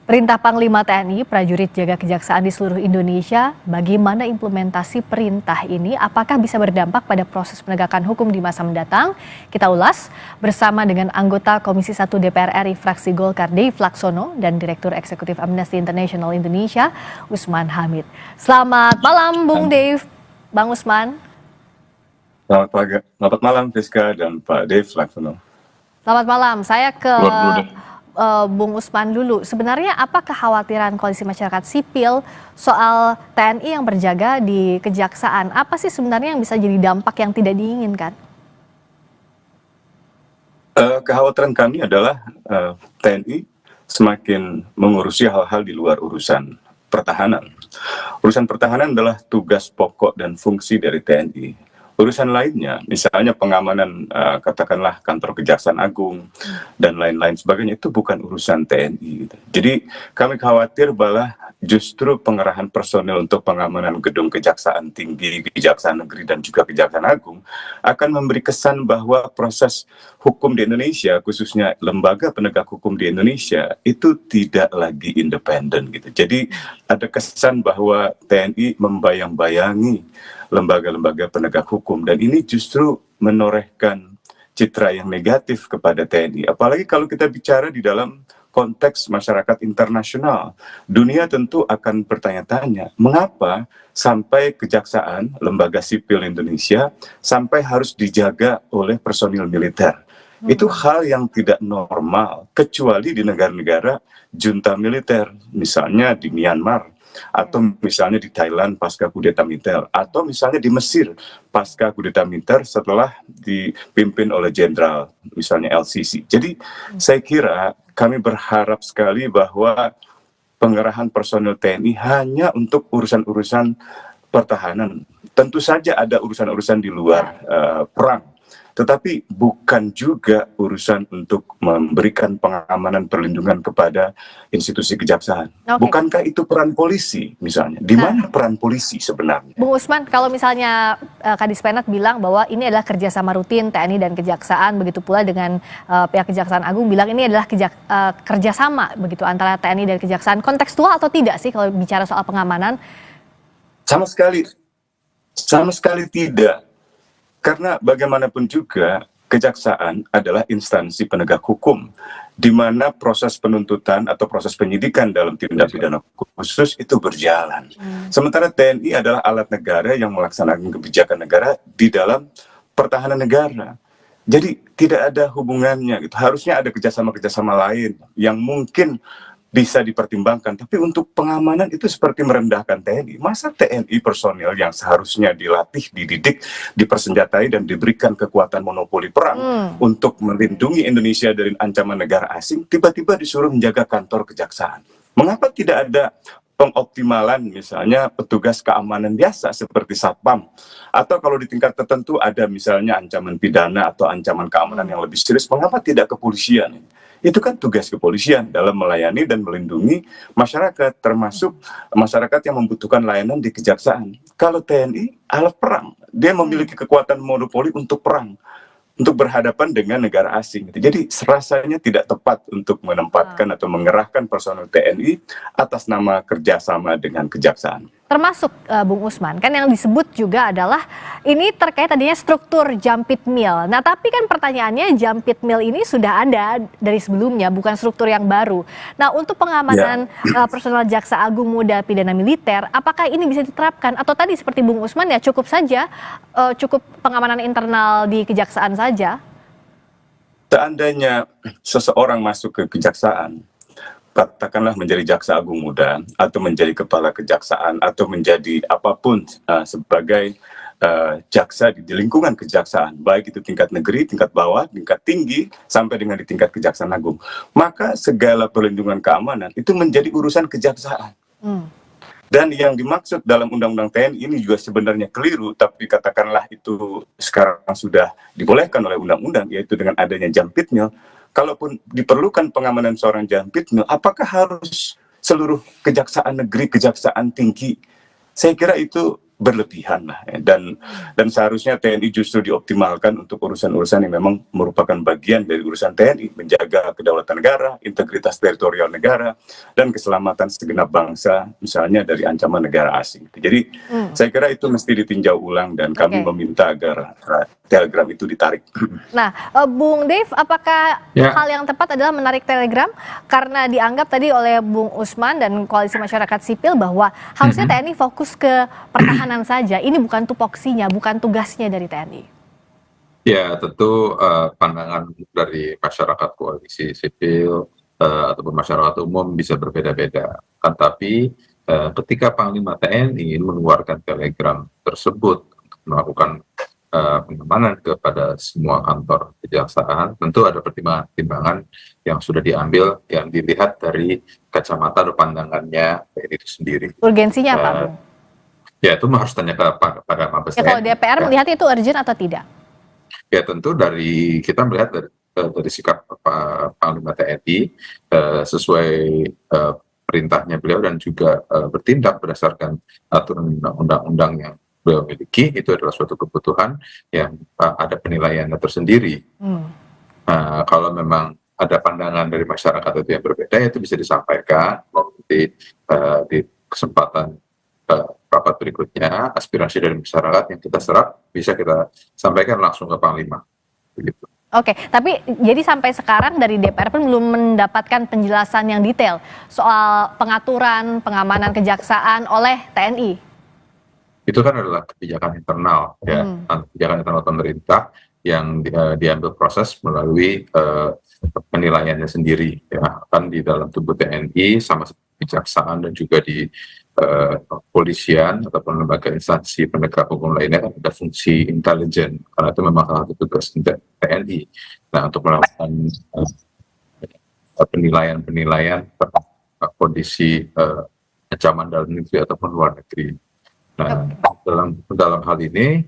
Perintah Panglima TNI, prajurit jaga kejaksaan di seluruh Indonesia, bagaimana implementasi perintah ini? Apakah bisa berdampak pada proses penegakan hukum di masa mendatang? Kita ulas bersama dengan anggota Komisi 1 DPR RI fraksi Golkar Dave Laksono dan Direktur Eksekutif Amnesty International Indonesia, Usman Hamid. Selamat malam, Bung Dave, Bang Usman. Selamat malam, Fiska dan Pak Dave Laksono. Selamat malam, saya ke Bung Usman dulu. Sebenarnya apa kekhawatiran koalisi masyarakat sipil soal TNI yang berjaga di kejaksaan? Apa sih sebenarnya yang bisa jadi dampak yang tidak diinginkan? Kekhawatiran kami adalah TNI semakin mengurusi hal-hal di luar urusan pertahanan. Urusan pertahanan adalah tugas pokok dan fungsi dari TNI. Urusan lainnya, misalnya pengamanan katakanlah kantor Kejaksaan Agung dan lain-lain sebagainya, itu bukan urusan TNI. Jadi kami khawatir bahwa justru pengerahan personel untuk pengamanan gedung Kejaksaan Tinggi, Kejaksaan Negeri dan juga Kejaksaan Agung akan memberi kesan bahwa proses hukum di Indonesia, khususnya lembaga penegak hukum di Indonesia, itu tidak lagi independen gitu. Jadi ada kesan bahwa TNI membayang-bayangi lembaga-lembaga penegak hukum, dan ini justru menorehkan citra yang negatif kepada TNI. Apalagi kalau kita bicara di dalam konteks masyarakat internasional, dunia tentu akan bertanya-tanya, mengapa sampai kejaksaan, lembaga sipil Indonesia, sampai harus dijaga oleh personil militer. Itu hal yang tidak normal, kecuali di negara-negara junta militer, misalnya di Myanmar, atau misalnya di Thailand pasca kudeta militer, atau misalnya di Mesir pasca kudeta militer setelah dipimpin oleh jenderal misalnya LCC. Jadi saya kira kami berharap sekali bahwa pengerahan personel TNI hanya untuk urusan-urusan pertahanan. Tentu saja ada urusan-urusan di luar perang, tetapi bukan juga urusan untuk memberikan pengamanan perlindungan kepada institusi kejaksaan. Bukankah itu peran polisi misalnya? Di mana peran polisi sebenarnya? Bung Usman, kalau misalnya Kadis Penat bilang bahwa ini adalah kerjasama rutin TNI dan Kejaksaan, begitu pula dengan pihak Kejaksaan Agung bilang ini adalah kerjasama begitu antara TNI dan Kejaksaan. Kontekstual atau tidak sih kalau bicara soal pengamanan? Sama sekali tidak. Karena bagaimanapun juga kejaksaan adalah instansi penegak hukum, di mana proses penuntutan atau proses penyidikan dalam tindak pidana khusus itu berjalan. Sementara TNI adalah alat negara yang melaksanakan kebijakan negara di dalam pertahanan negara. Jadi tidak ada hubungannya gitu. Harusnya ada kerjasama-kerjasama lain yang mungkin bisa dipertimbangkan, tapi untuk pengamanan itu seperti merendahkan TNI. Masa TNI personil yang seharusnya dilatih, dididik, dipersenjatai dan diberikan kekuatan monopoli perang untuk melindungi Indonesia dari ancaman negara asing, tiba-tiba disuruh menjaga kantor kejaksaan? Mengapa tidak ada pengoptimalan misalnya petugas keamanan biasa seperti Satpam, atau kalau di tingkat tertentu ada misalnya ancaman pidana atau ancaman keamanan yang lebih serius, mengapa tidak kepolisian? Itu kan tugas kepolisian dalam melayani dan melindungi masyarakat, termasuk masyarakat yang membutuhkan layanan di kejaksaan. Kalau TNI alat perang, dia memiliki kekuatan monopoli untuk perang, untuk berhadapan dengan negara asing. Jadi rasanya tidak tepat untuk menempatkan atau mengerahkan personel TNI atas nama kerjasama dengan kejaksaan. Termasuk Bung Usman, kan yang disebut juga adalah ini terkait tadinya struktur Jampit Mil. Nah tapi kan pertanyaannya Jampit Mil ini sudah ada dari sebelumnya, bukan struktur yang baru. Nah untuk pengamanan personel Jaksa Agung Muda Pidana Militer, apakah ini bisa diterapkan? Atau tadi seperti Bung Usman ya cukup saja, cukup pengamanan internal di kejaksaan saja? Seandainya seseorang masuk ke kejaksaan, katakanlah menjadi jaksa agung muda atau menjadi kepala kejaksaan atau menjadi apapun sebagai jaksa di lingkungan kejaksaan, baik itu tingkat negeri, tingkat bawah, tingkat tinggi, sampai dengan di tingkat kejaksaan agung, maka segala perlindungan keamanan itu menjadi urusan kejaksaan. Dan yang dimaksud dalam Undang-Undang TNI ini juga sebenarnya keliru, tapi katakanlah itu sekarang sudah dibolehkan oleh undang-undang, yaitu dengan adanya Jampitmil. Kalaupun diperlukan pengamanan seorang Jampitmil, apakah harus seluruh kejaksaan negeri, kejaksaan tinggi? Saya kira itu berlebihan lah ya. Dan seharusnya TNI justru dioptimalkan untuk urusan-urusan yang memang merupakan bagian dari urusan TNI, menjaga kedaulatan negara, integritas teritorial negara, dan keselamatan segenap bangsa, misalnya dari ancaman negara asing. Jadi saya kira itu mesti ditinjau ulang dan kami meminta agar Telegram itu ditarik. Nah, Bung Dave, apakah hal yang tepat adalah menarik Telegram karena dianggap tadi oleh Bung Usman dan Koalisi Masyarakat Sipil bahwa harusnya TNI fokus ke pertahanan saja, ini bukan tupoksinya, bukan tugasnya dari TNI. Ya, tentu pandangan dari masyarakat koalisi sipil ataupun masyarakat umum bisa berbeda-beda. Kan tapi ketika Panglima TNI mengeluarkan telegram tersebut untuk melakukan pengamanan kepada semua kantor kejaksaan, tentu ada pertimbangan-pertimbangan yang sudah diambil, yang dilihat dari kacamata atau pandangannya TNI itu sendiri. Urgensinya apa, Bung? Ya, itu harus tanya kepada Mabes TNI. Kalau DPR melihat itu urgent atau tidak? Ya, tentu kita melihat dari sikap Panglima TNI sesuai perintahnya beliau dan juga bertindak berdasarkan aturan undang-undang yang beliau miliki, itu adalah suatu kebutuhan yang ada penilaiannya tersendiri. Kalau memang ada pandangan dari masyarakat itu yang berbeda, itu bisa disampaikan di kesempatan rapat berikutnya. Aspirasi dari masyarakat yang kita serap bisa kita sampaikan langsung ke Panglima. Begitu. Oke, tapi jadi sampai sekarang dari DPR pun belum mendapatkan penjelasan yang detail soal pengaturan pengamanan kejaksaan oleh TNI. Itu kan adalah kebijakan internal, ya, kebijakan internal pemerintah yang diambil proses melalui penilaiannya sendiri, ya, kan di dalam tubuh TNI sama kejaksaan dan juga di kepolisian ataupun lembaga instansi penegak hukum lainnya kan ada fungsi intelijen, karena itu memang salah satu tugas TNI. Nah, untuk melakukan penilaian kondisi ancaman dalam negeri ataupun luar negeri. Nah, dalam hal ini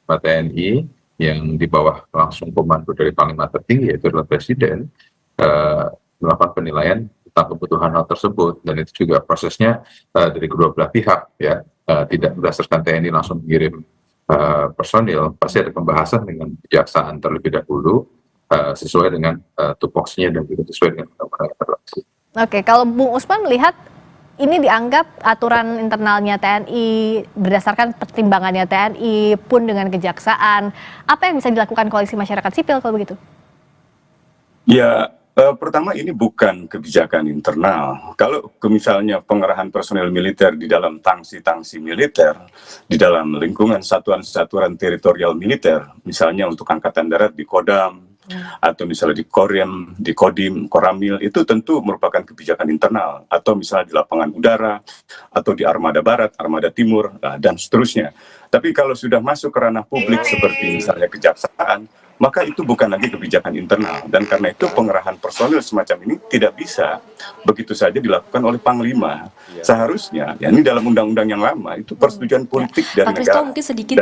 TNI yang di bawah langsung komando dari Panglima tertinggi, yaitu adalah Presiden, melakukan penilaian tentang kebutuhan hal tersebut, dan itu juga prosesnya dari kedua belah pihak, ya, tidak berdasarkan TNI langsung mengirim personil, pasti ada pembahasan dengan kejaksaan terlebih dahulu sesuai dengan tupoksinya dan juga sesuai dengan undang-undang yang berlaku. Oke, kalau Bung Usman melihat ini dianggap aturan internalnya TNI, berdasarkan pertimbangannya TNI pun dengan kejaksaan, apa yang bisa dilakukan Koalisi Masyarakat Sipil kalau begitu? Ya, pertama ini bukan kebijakan internal. Kalau misalnya pengerahan personel militer di dalam tangsi-tangsi militer, di dalam lingkungan satuan-satuan teritorial militer, misalnya untuk Angkatan Darat di Kodam, atau misalnya di Korem, di Kodim, Koramil, itu tentu merupakan kebijakan internal, atau misalnya di lapangan udara, atau di Armada Barat, Armada Timur, dan seterusnya. Tapi kalau sudah masuk ke ranah publik seperti misalnya kejaksaan, maka itu bukan lagi kebijakan internal, dan karena itu pengerahan personil semacam ini tidak bisa begitu saja dilakukan oleh Panglima. Seharusnya, ya, ini dalam undang-undang yang lama itu persetujuan politik dari Pak negara. Kristo, mungkin sedikit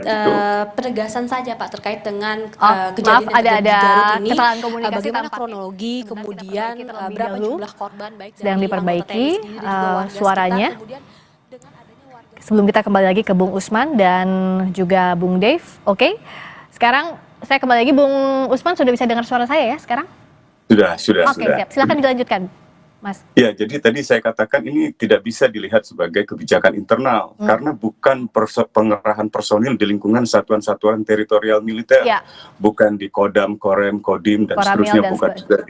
penegasan saja Pak terkait dengan maaf, kejadian ada Garut ini. kesalahan komunikasi. Bagaimana kronologi, kemudian berapa jumlah korban baik sedang dari diperbaiki suaranya. Sebelum kita kembali lagi ke Bung Usman dan juga Bung Dave, oke? Sekarang saya kembali lagi, Bung Usman sudah bisa dengar suara saya ya sekarang? Sudah. Oke, siap. Silakan dilanjutkan, Mas. Ya, jadi tadi saya katakan ini tidak bisa dilihat sebagai kebijakan internal karena bukan pengerahan personil di lingkungan satuan-satuan teritorial militer, bukan di Kodam, Korem, Kodim dan seterusnya, bukan juga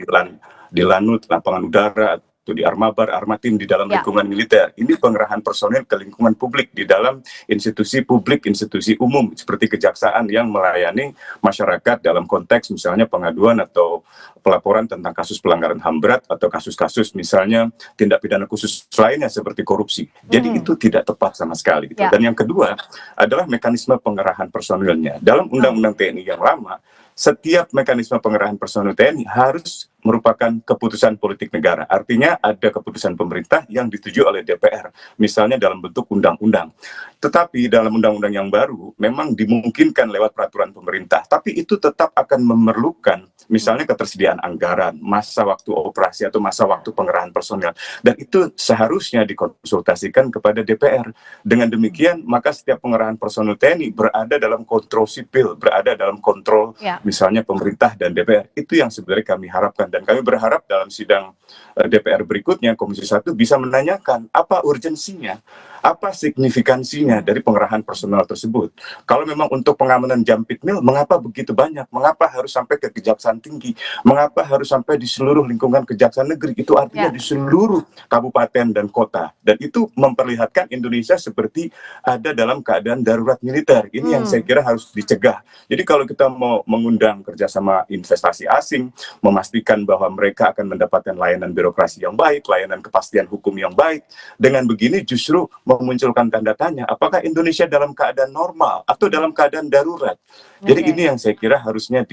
di Lanut, lapangan udara, atau di Armabar, Armatim di dalam lingkungan militer. Ini pengerahan personil ke lingkungan publik di dalam institusi publik, institusi umum seperti kejaksaan yang melayani masyarakat dalam konteks misalnya pengaduan atau pelaporan tentang kasus pelanggaran HAM berat atau kasus-kasus misalnya tindak pidana khusus lainnya seperti korupsi. Jadi itu tidak tepat sama sekali. Gitu. Dan yang kedua adalah mekanisme pengerahan personilnya. Dalam Undang-Undang TNI yang lama, setiap mekanisme pengerahan personil TNI harus merupakan keputusan politik negara. Artinya ada keputusan pemerintah yang disetujui oleh DPR, misalnya dalam bentuk undang-undang. Tetapi dalam undang-undang yang baru memang dimungkinkan lewat peraturan pemerintah, tapi itu tetap akan memerlukan misalnya ketersediaan anggaran, masa waktu operasi atau masa waktu pengerahan personel. Dan itu seharusnya dikonsultasikan kepada DPR. Dengan demikian, maka setiap pengerahan personel TNI berada dalam kontrol sipil, berada dalam kontrol misalnya pemerintah dan DPR. Itu yang sebenarnya kami harapkan, dan kami berharap dalam sidang DPR berikutnya Komisi 1 bisa menanyakan apa urgensinya, apa signifikansinya dari pengerahan personel tersebut. Kalau memang untuk pengamanan Jampit Mil, mengapa begitu banyak? Mengapa harus sampai ke Kejaksaan Tinggi? Mengapa harus sampai di seluruh lingkungan Kejaksaan Negeri? Itu artinya di seluruh kabupaten dan kota. Dan itu memperlihatkan Indonesia seperti ada dalam keadaan darurat militer. Ini yang saya kira harus dicegah. Jadi kalau kita mau mengundang kerjasama investasi asing, memastikan bahwa mereka akan mendapatkan layanan birokrasi yang baik, layanan kepastian hukum yang baik, dengan begini justru memunculkan tanda tanya, apakah Indonesia dalam keadaan normal atau dalam keadaan darurat? Jadi ini yang saya kira harusnya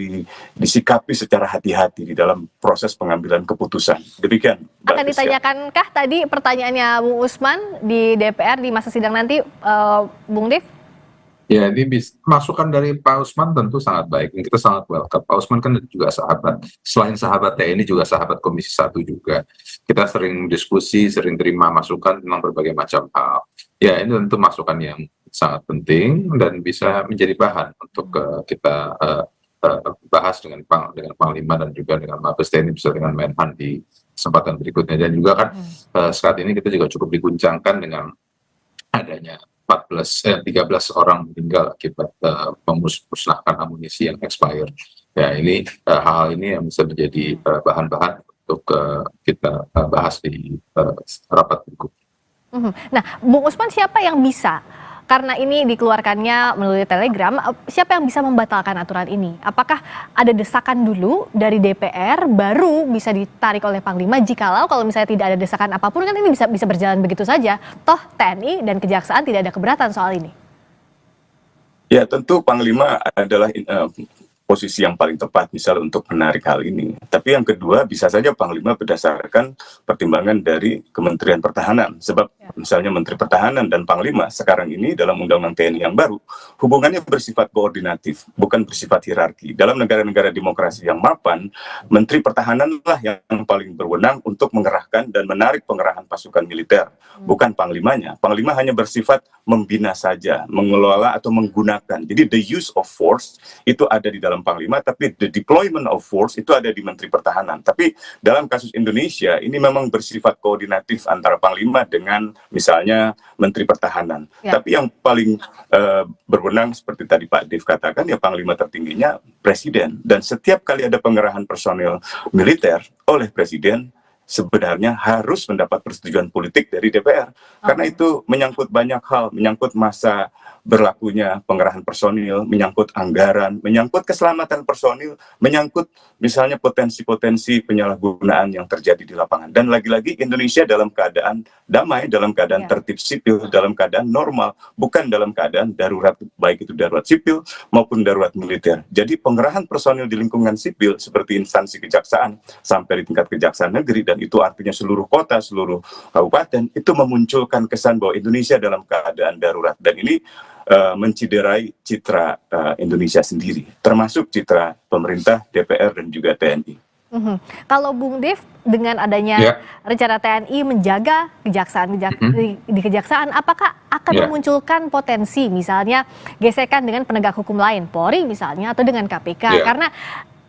disikapi secara hati-hati di dalam proses pengambilan keputusan. Demikian. Akan ditanyakankah tadi pertanyaannya Bung Usman di DPR di masa sidang nanti, Bung Dev? Ya, ini masukan dari Pak Usman tentu sangat baik. Kita sangat welcome. Pak Usman kan juga sahabat. Selain sahabat TNI juga sahabat Komisi 1 juga. Kita sering diskusi, sering terima masukan tentang berbagai macam hal. Ya, ini tentu masukan yang sangat penting dan bisa menjadi bahan untuk kita bahas dengan Panglima dan juga dengan Mabes TNI, bisa dengan Menhan di kesempatan berikutnya. Dan juga kan saat ini kita juga cukup diguncangkan dengan adanya 13 orang meninggal akibat memusnahkan amunisi yang expired. Ya, ini hal ini yang bisa menjadi bahan-bahan untuk kita bahas di rapat berikut. Nah, Bung Usman, siapa yang bisa? Karena ini dikeluarkannya melalui Telegram, siapa yang bisa membatalkan aturan ini? Apakah ada desakan dulu dari DPR baru bisa ditarik oleh Panglima? Jikalau kalau misalnya tidak ada desakan apapun, kan ini bisa berjalan begitu saja. Toh TNI dan Kejaksaan tidak ada keberatan soal ini. Ya, tentu Panglima adalah posisi yang paling tepat misalnya untuk menarik hal ini. Tapi yang kedua, bisa saja Panglima berdasarkan pertimbangan dari Kementerian Pertahanan. Sebab misalnya Menteri Pertahanan dan Panglima sekarang ini dalam Undang-Undang TNI yang baru, hubungannya bersifat koordinatif, bukan bersifat hierarki. Dalam negara-negara demokrasi yang mapan, Menteri Pertahananlah yang paling berwenang untuk mengerahkan dan menarik pengerahan pasukan militer, bukan Panglimanya. Panglima hanya bersifat membina saja, mengelola atau menggunakan. Jadi the use of force itu ada di dalam Panglima, tapi the deployment of force itu ada di Menteri Pertahanan. Tapi dalam kasus Indonesia, ini memang bersifat koordinatif antara Panglima dengan misalnya Menteri Pertahanan. Tapi yang paling berwenang seperti tadi Pak Dev katakan, ya Panglima tertingginya Presiden. Dan setiap kali ada pengerahan personil militer oleh Presiden, sebenarnya harus mendapat persetujuan politik dari DPR. Karena itu menyangkut banyak hal, menyangkut masa berlakunya pengerahan personil, menyangkut anggaran, menyangkut keselamatan personil, menyangkut misalnya potensi-potensi penyalahgunaan yang terjadi di lapangan. Dan lagi-lagi Indonesia dalam keadaan damai, dalam keadaan tertib sipil, dalam keadaan normal, bukan dalam keadaan darurat, baik itu darurat sipil maupun darurat militer. Jadi pengerahan personil di lingkungan sipil seperti instansi kejaksaan sampai di tingkat kejaksaan negeri, dan itu artinya seluruh kota, seluruh kabupaten, itu memunculkan kesan bahwa Indonesia dalam keadaan darurat. Dan ini menciderai citra Indonesia sendiri, termasuk citra pemerintah, DPR, dan juga TNI. Kalau Bung Dev, dengan adanya rencana TNI menjaga kejaksaan di kejaksaan, apakah akan memunculkan potensi misalnya gesekan dengan penegak hukum lain, Polri misalnya, atau dengan KPK? Karena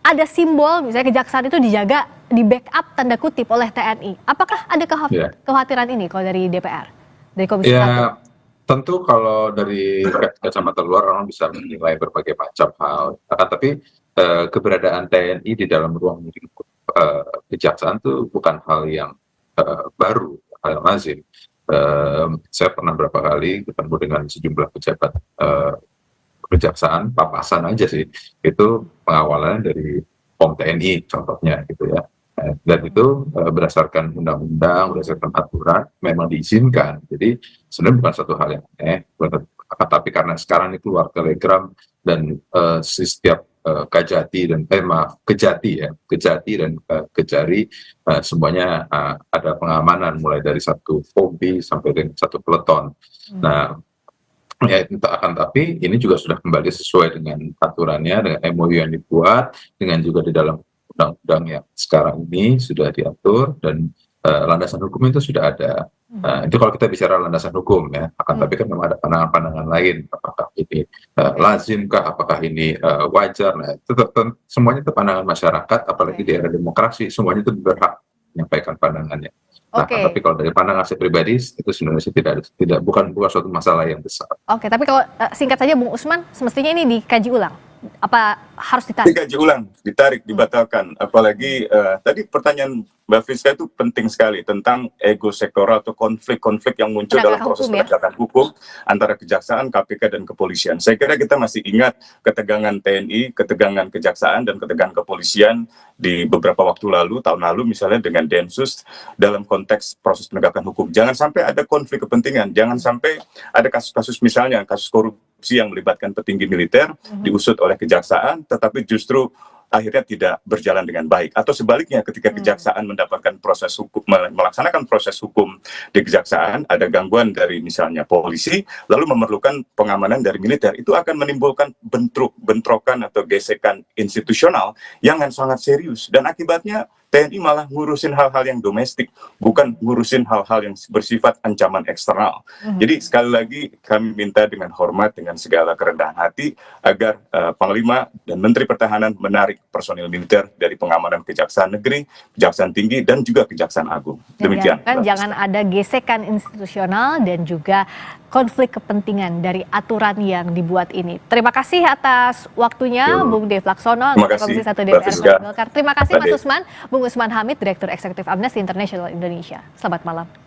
ada simbol misalnya kejaksaan itu dijaga, di backup tanda kutip oleh TNI. Apakah ada kekhawatiran ini kalau dari DPR, dari Komisi 1? Tentu kalau dari kacamata luar orang bisa menilai berbagai macam hal, tapi keberadaan TNI di dalam ruang lingkup kejaksaan itu bukan hal yang baru, hal yang lazim. Saya pernah berapa kali ketemu dengan sejumlah pejabat kejaksaan, papasan aja sih, itu pengawalannya dari POM TNI contohnya gitu ya. Dan itu berdasarkan undang-undang, berdasarkan aturan memang diizinkan. Jadi sebenarnya bukan satu hal yang aneh, tapi karena sekarang ini keluar telegram dan setiap Kajati dan Kejati dan Kejari, semuanya ada pengamanan mulai dari satu FOB sampai dengan satu peleton. Nah, ya akan tapi ini juga sudah kembali sesuai dengan aturannya, dengan MOU yang dibuat, dengan juga di dalam undang-undang yang sekarang ini sudah diatur, dan landasan hukum itu sudah ada. Itu kalau kita bicara landasan hukum ya, tapi kan memang ada pandangan-pandangan lain, apakah ini lazimkah, apakah ini wajar. Nah, itu semuanya itu pandangan masyarakat, apalagi di era demokrasi, semuanya itu berhak menyampaikan pandangannya. Nah, tapi kalau dari pandangan saya pribadi itu sebenarnya bukan suatu masalah yang besar. Oke, tapi kalau singkat saja Bung Usman, semestinya ini dikaji ulang. Apa harus ditarik? Dikaji ulang, ditarik, dibatalkan. Apalagi tadi pertanyaan Mbak Friska itu penting sekali tentang ego sektoral atau konflik-konflik yang muncul dalam proses penegakan hukum antara kejaksaan, KPK, dan kepolisian. Saya kira kita masih ingat ketegangan TNI, ketegangan kejaksaan, dan ketegangan kepolisian di beberapa waktu lalu, tahun lalu misalnya dengan Densus dalam konteks proses penegakan hukum. Jangan sampai ada konflik kepentingan, jangan sampai ada kasus-kasus misalnya kasus korupsi yang melibatkan petinggi militer diusut oleh kejaksaan, tetapi justru akhirnya tidak berjalan dengan baik, atau sebaliknya ketika kejaksaan mendapatkan proses hukum, melaksanakan proses hukum di kejaksaan, ada gangguan dari misalnya polisi, lalu memerlukan pengamanan dari militer, itu akan menimbulkan bentrokan atau gesekan institusional yang sangat serius, dan akibatnya TNI malah ngurusin hal-hal yang domestik, bukan ngurusin hal-hal yang bersifat ancaman eksternal. Jadi sekali lagi kami minta dengan hormat, dengan segala kerendahan hati, agar Panglima dan Menteri Pertahanan menarik personil militer dari pengamanan Kejaksaan Negeri, Kejaksaan Tinggi, dan juga Kejaksaan Agung. Demikian. Kan jangan ada gesekan institusional dan juga konflik kepentingan dari aturan yang dibuat ini. Terima kasih atas waktunya Bung Dev Laksono, Komisi 1 DPR Partai Golkar. Terima kasih Mas Usman, Bung Usman Hamid, Direktur Eksekutif Amnesty International Indonesia. Selamat malam.